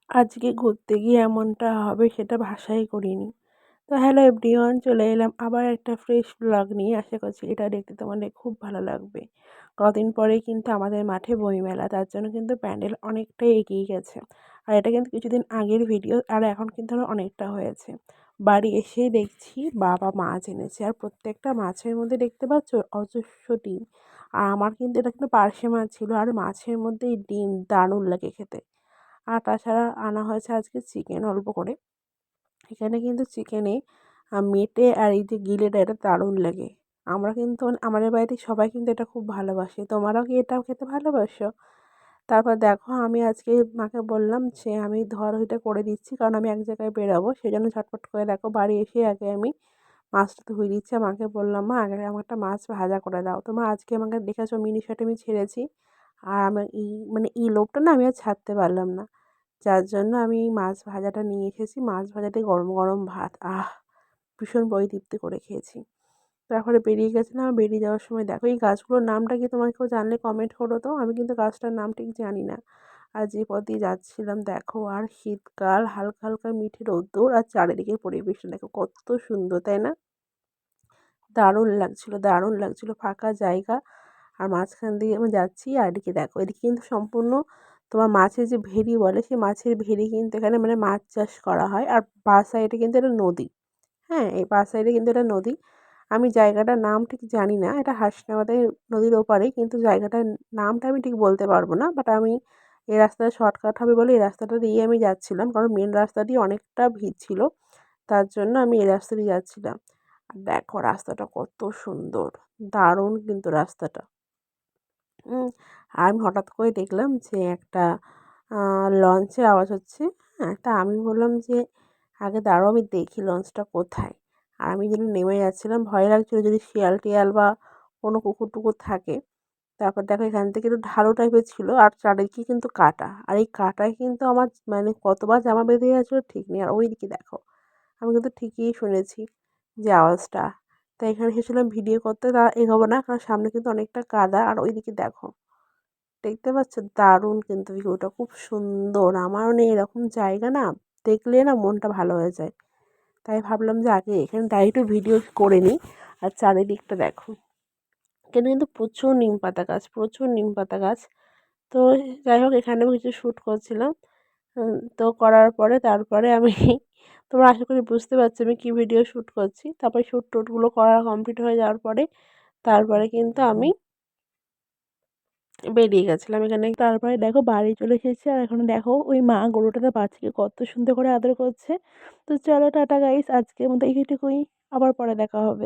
আজকে ঘুরতে গিয়ে এমনটা হবে সেটা ভাষাই করিনি। তো হ্যালো এভরিওয়ান, চলে এলাম আবার একটা ফ্রেশ ব্লগ নিয়ে। আশা করছি এটা দেখতে তোমাদের খুব ভালো লাগবে। কদিন পরেই কিন্তু আমাদের মাঠে বইমেলা, তার জন্য কিন্তু প্যান্ডেল অনেকটাই এগিয়ে গেছে। আর এটা কিন্তু কিছুদিন আগের ভিডিও, আর এখন কিন্তু আরও অনেকটা হয়েছে। বাড়ি এসেই দেখছি বাবা মাছ এনেছে, আর প্রত্যেকটা মাছের মধ্যে দেখতে পাচ্ছ অজস্র ডিম। আর আমার কিন্তু এটা কিন্তু পার্শে মাছ ছিল, আর মাছের মধ্যে এই ডিম দারুণ লাগে খেতে। আর তাছাড়া আনা হয়েছে আজকে চিকেন অল্প করে। এখানে কিন্তু চিকেনে মেটে আর এই যে গিলেটা, এটা দারুণ লাগে। আমরা কিন্তু আমাদের বাড়িতে সবাই কিন্তু এটা খুব ভালোবাসে। তোমরাও কি এটা খেতে ভালোবাসো? তারপর দেখো, আমি আজকে মাকে বললাম যে আমি ধোয়াধুয়িটা করে দিচ্ছি, কারণ আমি এক জায়গায় বেরোবো। সেজন্য ঝটপট করে দেখো বাড়ি এসে আগে আমি মাছটা ধুয়ে দিচ্ছি। আর মাকে বললাম, মা আগে আমার একটা মাছ ভাজা করে দাও। তোমরা আজকে আমাকে দেখেছো মিনি শার্টে আমি ছেড়েছি। আর আমার এই লোভটা না আমি আর ছাড়তে পারলাম না। যার জন্য আমি এই মাছ ভাজাটা নিয়ে এসেছি। মাছ ভাজাতে গরম গরম ভাত, ভীষণ পরিতৃপ্তি করে খেয়েছি। তারপরে বেরিয়ে গেছিলাম। বেরিয়ে যাওয়ার সময় দেখো, এই গাছগুলোর নামটা কি তোমরা কেউ জানলে কমেন্ট করো তো। আমি কিন্তু গাছটার নাম ঠিক জানি না। আর যে পথ দিয়ে যাচ্ছিলাম দেখো, আর শীতকাল, হালকা হালকা মিঠে রোদ্দুর, আর চারিদিকে পরিবেশটা দেখো কত সুন্দর, তাই না? দারুণ লাগছিল, দারুণ লাগছিল, ফাঁকা জায়গা। আর মাঝখান দিয়ে আমি যাচ্ছি, আর এদিকে দেখো, এদিকে কিন্তু সম্পূর্ণ তোমার মাছের যে ভেড়ি বলে, সেই মাছের ভেড়ি কিন্তু এখানে মানে মাছ চাষ করা হয়। আর বাঁ সাইডে কিন্তু এটা নদী। হ্যাঁ, এই বাঁ সাইডে কিন্তু এটা নদী। আমি জায়গাটার নাম ঠিক জানি না, এটা হাসনাবাদের নদীর ওপারেই, কিন্তু জায়গাটার নামটা আমি ঠিক বলতে পারবো না। বাট আমি এই রাস্তাটা শর্টকাট হবে বলে এই রাস্তাটা দিয়ে আমি যাচ্ছিলাম, কারণ মেন রাস্তা দিয়ে অনেকটা ভিড় ছিল। তার জন্য আমি এই রাস্তা দিয়ে যাচ্ছিলাম। আর দেখো রাস্তাটা কত সুন্দর, দারুণ কিন্তু রাস্তাটা। হুম, আর আমি হঠাৎ করে দেখলাম যে একটা লঞ্চের আওয়াজ হচ্ছে। হ্যাঁ, তা আমি বললাম যে আগে দাঁড়াও আমি দেখি লঞ্চটা কোথায়। আর আমি যেন নেমে যাচ্ছিলাম, ভয় লাগছিল যদি শিয়াল টিয়াল বা কোনো কুকুর টুকুর থাকে। তারপর দেখো এখান থেকে একটু ঢালু টাইপের ছিল, আর চারিদিকে কিন্তু কাটা। আর এই কাটায় কিন্তু আমার মানে কতবার জামা বেঁধে গেছিলো ঠিক নেই। আর ওই দিকে দেখো, আমি কিন্তু ঠিকই শুনেছি যে আওয়াজটা। তাই এখানে এসেছিলাম ভিডিও করতে, তা এগোবো না কারণ সামনে কিন্তু অনেকটা কাদা। আর ওইদিকে দেখো, দেখতে পাচ্ছ দারুণ কিন্তু ভিউটা, খুব সুন্দর। আমারও না এরকম জায়গা না দেখলে না মনটা ভালো হয়ে যায়। তাই ভাবলাম যে আগে এখানে দাঁড়িয়ে একটু ভিডিও করে নিই। আর চারিদিকটা দেখো, এখানে কিন্তু প্রচুর নিম পাতা গাছ, প্রচুর নিম পাতা গাছ। তো যাই হোক, এখানেও কিছু শ্যুট করছিলাম। তো করার পরে তারপরে আমি তোমরা আশা করি বুঝতে পারছো আমি কী ভিডিও শ্যুট করছি। তারপরে শ্যুট টুটগুলো করা কমপ্লিট হয়ে যাওয়ার পরে তারপরে কিন্তু আমি বেরিয়ে গেছিলাম এখানে। তারপরে দেখো বাড়ি চলে এসেছি, আর এখন দেখো ওই মা গরুটাকে বাছুরকে কত সুন্দর করে আদর করছে। তো চলো টাটা গাইস, আজকের মতো এইটুকুই। আবার পরে দেখা হবে।